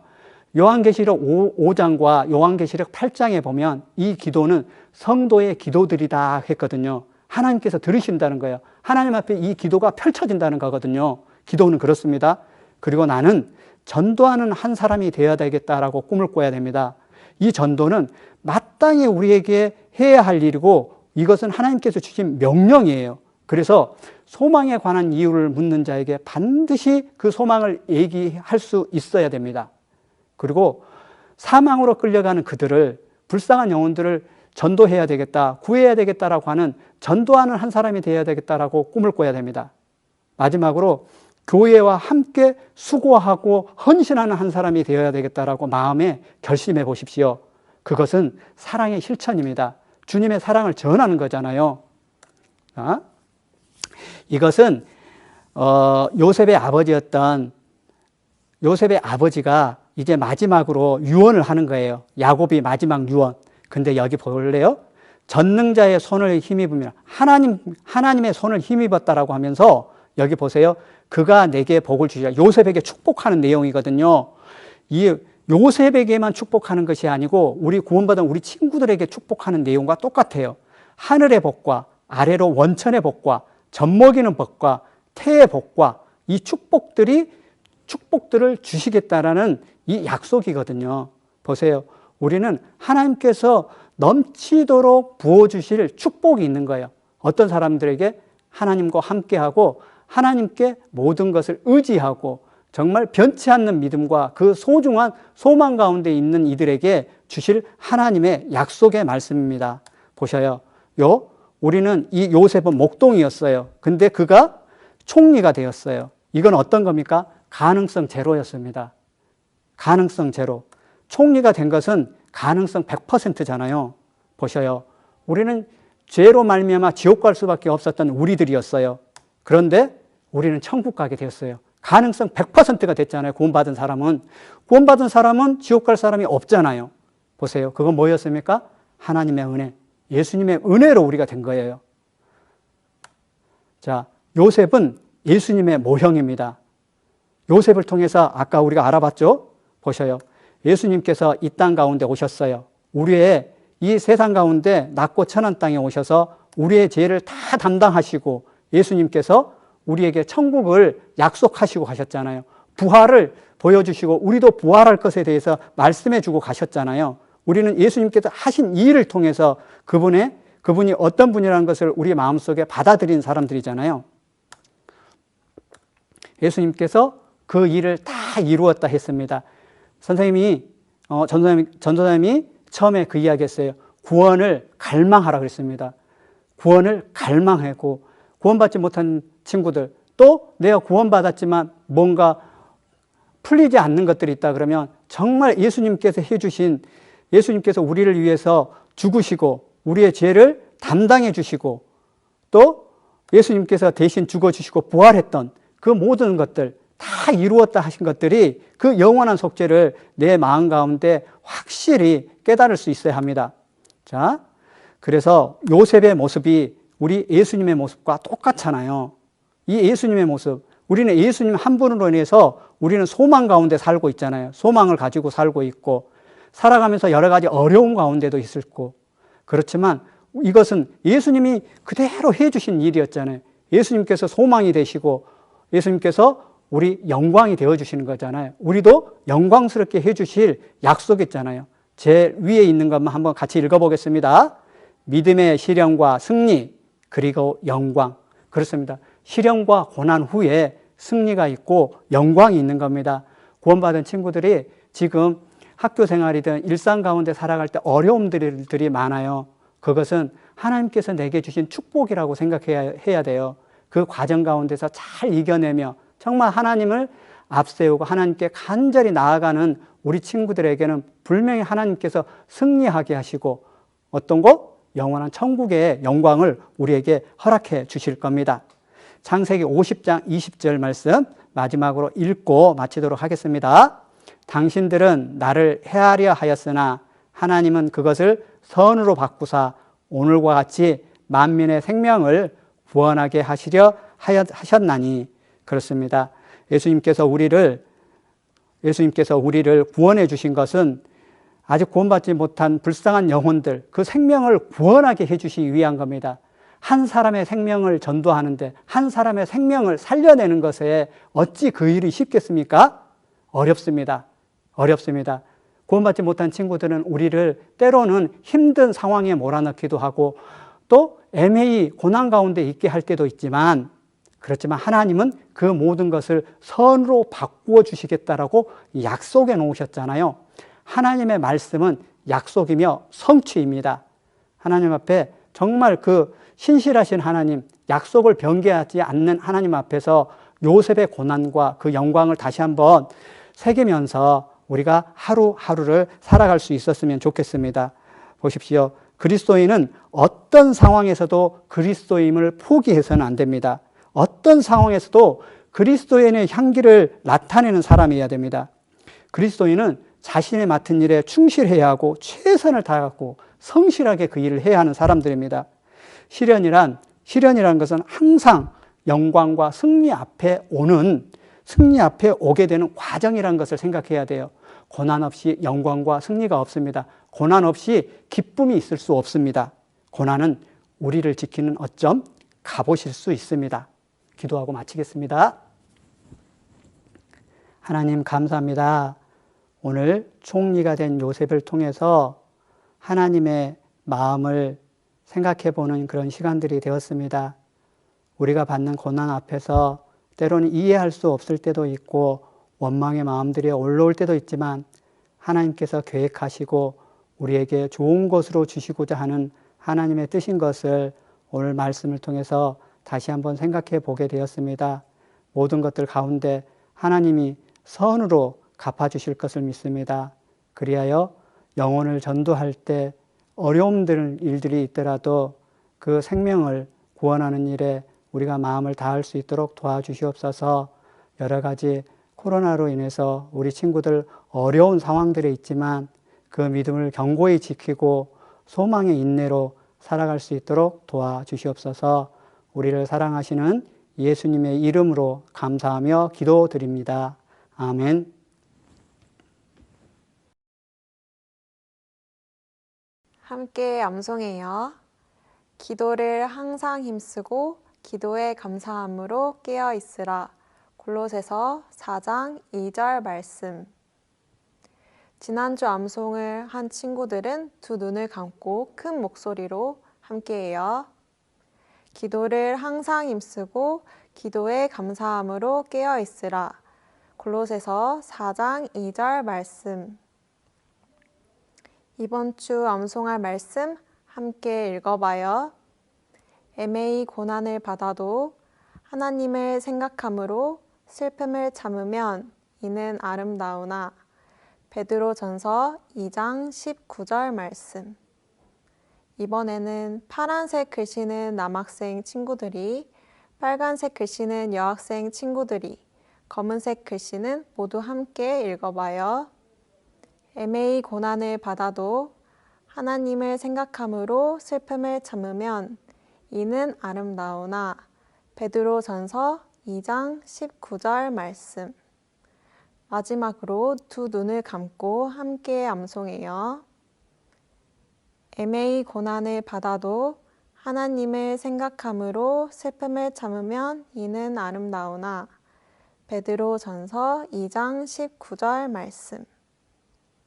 [SPEAKER 3] 요한계시록 5장과 요한계시록 8장에 보면 이 기도는 성도의 기도들이다 했거든요. 하나님께서 들으신다는 거예요. 하나님 앞에 이 기도가 펼쳐진다는 거거든요. 기도는 그렇습니다. 그리고 나는 전도하는 한 사람이 되어야 되겠다라고 꿈을 꿔야 됩니다. 이 전도는 마땅히 우리에게 해야 할 일이고 이것은 하나님께서 주신 명령이에요. 그래서 소망에 관한 이유를 묻는 자에게 반드시 그 소망을 얘기할 수 있어야 됩니다. 그리고 사망으로 끌려가는 그들을, 불쌍한 영혼들을 전도해야 되겠다, 구해야 되겠다라고 하는 전도하는 한 사람이 되어야 되겠다라고 꿈을 꿔야 됩니다. 마지막으로 교회와 함께 수고하고 헌신하는 한 사람이 되어야 되겠다라고 마음에 결심해 보십시오. 그것은 사랑의 실천입니다. 주님의 사랑을 전하는 거잖아요. 이것은 요셉의 아버지가 이제 마지막으로 유언을 하는 거예요. 야곱이 마지막 유언. 근데 여기 볼래요? 전능자의 손을 힘입으면 하나님의 손을 힘입었다라고 하면서 여기 보세요. 그가 내게 복을 주시라. 요셉에게 축복하는 내용이거든요. 이 요셉에게만 축복하는 것이 아니고 우리 구원받은 우리 친구들에게 축복하는 내용과 똑같아요. 하늘의 복과 아래로 원천의 복과 젖먹이는 복과 태의 복과 이 축복들을 주시겠다라는 이 약속이거든요. 보세요. 우리는 하나님께서 넘치도록 부어주실 축복이 있는 거예요. 어떤 사람들에게 하나님과 함께하고 하나님께 모든 것을 의지하고 정말 변치 않는 믿음과 그 소중한 소망 가운데 있는 이들에게 주실 하나님의 약속의 말씀입니다. 보셔요. 우리는 이 요셉은 목동이었어요. 근데 그가 총리가 되었어요. 이건 어떤 겁니까? 가능성 제로였습니다. 가능성 제로. 총리가 된 것은 가능성 100%잖아요. 보셔요. 우리는 죄로 말미암아 지옥 갈 수밖에 없었던 우리들이었어요. 그런데 우리는 천국 가게 되었어요. 가능성 100%가 됐잖아요. 구원받은 사람은 지옥 갈 사람이 없잖아요. 보세요. 그건 뭐였습니까? 하나님의 은혜. 예수님의 은혜로 우리가 된 거예요. 자, 요셉은 예수님의 모형입니다. 요셉을 통해서 아까 우리가 알아봤죠? 보셔요. 예수님께서 이 땅 가운데 오셨어요. 우리의 이 세상 가운데 낮고 천한 땅에 오셔서 우리의 죄를 다 담당하시고 예수님께서 우리에게 천국을 약속하시고 가셨잖아요. 부활을 보여주시고 우리도 부활할 것에 대해서 말씀해 주고 가셨잖아요. 우리는 예수님께서 하신 이 일을 통해서 그분이 어떤 분이라는 것을 우리 마음속에 받아들인 사람들이잖아요. 예수님께서 그 일을 다 이루었다 했습니다. 전도사님이 처음에 그 이야기 했어요. 구원을 갈망하라 그랬습니다. 구원을 갈망하고, 구원받지 못한 친구들, 또 내가 구원받았지만 뭔가 풀리지 않는 것들이 있다 그러면 정말 예수님께서 우리를 위해서 죽으시고 우리의 죄를 담당해 주시고 또 예수님께서 대신 죽어주시고 부활했던 그 모든 것들 다 이루었다 하신 것들이 그 영원한 속죄를 내 마음 가운데 확실히 깨달을 수 있어야 합니다. 자, 그래서 요셉의 모습이 우리 예수님의 모습과 똑같잖아요. 이 예수님의 모습, 우리는 예수님 한 분으로 인해서 우리는 소망 가운데 살고 있잖아요. 소망을 가지고 살고 있고 살아가면서 여러 가지 어려움 가운데도 있었고, 그렇지만 이것은 예수님이 그대로 해주신 일이었잖아요. 예수님께서 소망이 되시고 예수님께서 우리 영광이 되어주시는 거잖아요. 우리도 영광스럽게 해주실 약속이 있잖아요. 제 위에 있는 것만 한번 같이 읽어보겠습니다. 믿음의 시련과 승리, 그리고 영광. 그렇습니다. 시련과 고난 후에 승리가 있고 영광이 있는 겁니다. 구원받은 친구들이 지금 학교 생활이든 일상 가운데 살아갈 때 어려움들이 많아요. 그것은 하나님께서 내게 주신 축복이라고 생각해야 돼요. 그 과정 가운데서 잘 이겨내며 정말 하나님을 앞세우고 하나님께 간절히 나아가는 우리 친구들에게는 분명히 하나님께서 승리하게 하시고 어떤 것? 영원한 천국의 영광을 우리에게 허락해 주실 겁니다. 창세기 50장 20절 말씀 마지막으로 읽고 마치도록 하겠습니다. 당신들은 나를 해하려 하였으나 하나님은 그것을 선으로 바꾸사 오늘과 같이 만민의 생명을 구원하게 하셨나니. 그렇습니다. 예수님께서 우리를 구원해 주신 것은 아직 구원받지 못한 불쌍한 영혼들, 그 생명을 구원하게 해주시기 위한 겁니다. 한 사람의 생명을 전도하는데, 한 사람의 생명을 살려내는 것에 어찌 그 일이 쉽겠습니까? 어렵습니다. 어렵습니다. 구원받지 못한 친구들은 우리를 때로는 힘든 상황에 몰아넣기도 하고 또 애매히 고난 가운데 있게 할 때도 있지만, 그렇지만 하나님은 그 모든 것을 선으로 바꾸어 주시겠다라고 약속해 놓으셨잖아요. 하나님의 말씀은 약속이며 성취입니다. 하나님 앞에 정말 그 신실하신 하나님, 약속을 변개하지 않는 하나님 앞에서 요셉의 고난과 그 영광을 다시 한번 새기면서 우리가 하루하루를 살아갈 수 있었으면 좋겠습니다. 보십시오. 그리스도인은 어떤 상황에서도 그리스도임을 포기해서는 안 됩니다. 어떤 상황에서도 그리스도인의 향기를 나타내는 사람이어야 됩니다. 그리스도인은 자신의 맡은 일에 충실해야 하고 최선을 다하고 성실하게 그 일을 해야 하는 사람들입니다. 시련이란 것은 항상 영광과 승리 앞에 오게 되는 과정이라는 것을 생각해야 돼요. 고난 없이 영광과 승리가 없습니다. 고난 없이 기쁨이 있을 수 없습니다. 고난은 우리를 지키는 어쩜 갑옷일 수 있습니다. 기도하고 마치겠습니다. 하나님 감사합니다. 오늘 총리가 된 요셉을 통해서 하나님의 마음을 생각해 보는 그런 시간들이 되었습니다. 우리가 받는 고난 앞에서 때로는 이해할 수 없을 때도 있고 원망의 마음들이 올라올 때도 있지만 하나님께서 계획하시고 우리에게 좋은 것으로 주시고자 하는 하나님의 뜻인 것을 오늘 말씀을 통해서 다시 한번 생각해 보게 되었습니다. 모든 것들 가운데 하나님이 선으로 갚아주실 것을 믿습니다. 그리하여 영혼을 전도할 때 어려움들 일들이 있더라도 그 생명을 구원하는 일에 우리가 마음을 다할 수 있도록 도와주시옵소서. 여러 가지 코로나로 인해서 우리 친구들 어려운 상황들에 있지만 그 믿음을 견고히 지키고 소망의 인내로 살아갈 수 있도록 도와주시옵소서. 우리를 사랑하시는 예수님의 이름으로 감사하며 기도드립니다. 아멘.
[SPEAKER 4] 함께 암송해요. 기도를 항상 힘쓰고 기도에 감사함으로 깨어 있으라. 골로새서 4장 2절 말씀. 지난주 암송을 한 친구들은 두 눈을 감고 큰 목소리로 함께해요. 기도를 항상 힘쓰고 기도에 감사함으로 깨어 있으라. 골로새서 4장 2절 말씀. 이번 주 암송할 말씀 함께 읽어봐요. 애매히 고난을 받아도 하나님을 생각함으로 슬픔을 참으면 이는 아름다우나. 베드로전서 2장 19절 말씀. 이번에는 파란색 글씨는 남학생 친구들이, 빨간색 글씨는 여학생 친구들이, 검은색 글씨는 모두 함께 읽어봐요. 애매히 고난을 받아도 하나님을 생각함으로 슬픔을 참으면 이는 아름다우나. 베드로전서 2장 19절 말씀. 마지막으로 두 눈을 감고 함께 암송해요. 애매히 고난을 받아도 하나님을 생각함으로 슬픔을 참으면 이는 아름다우나. 베드로전서 2장 19절 말씀.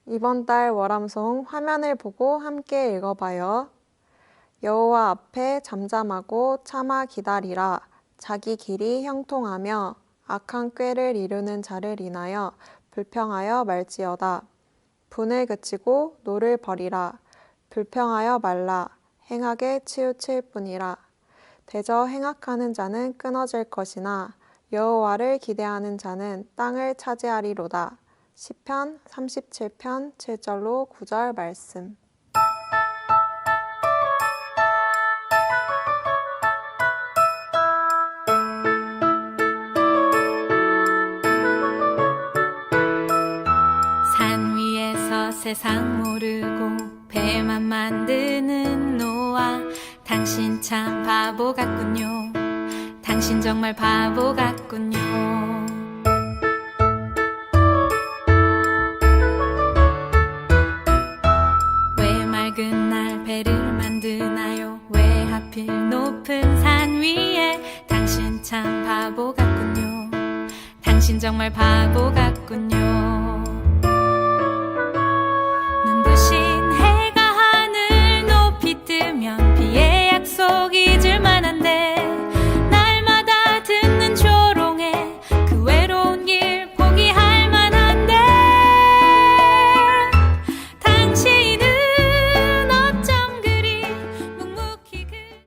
[SPEAKER 4] 이번 달 월암송 화면을 보고 함께 읽어봐요. 여호와 앞에 잠잠하고 참아 기다리라. 자기 길이 형통하며 악한 꾀를 이루는 자를 인하여 불평하여 말지어다. 분을 그치고 노를 버리라. 불평하여 말라. 행악에 치우칠 뿐이라. 대저 행악하는 자는 끊어질 것이나 여호와를 기대하는 자는 땅을 차지하리로다. 시편 37편 7절로 9절 말씀.
[SPEAKER 5] 산 위에서 세상 모르고 배만 만드는 노아, 당신 참 바보 같군요. 당신 정말 바보 같군요. 왜 맑은 날 배를 만드나요? 왜 하필 높은 산 위에? 당신 참 바보 같군요. 당신 정말 바보 같군요.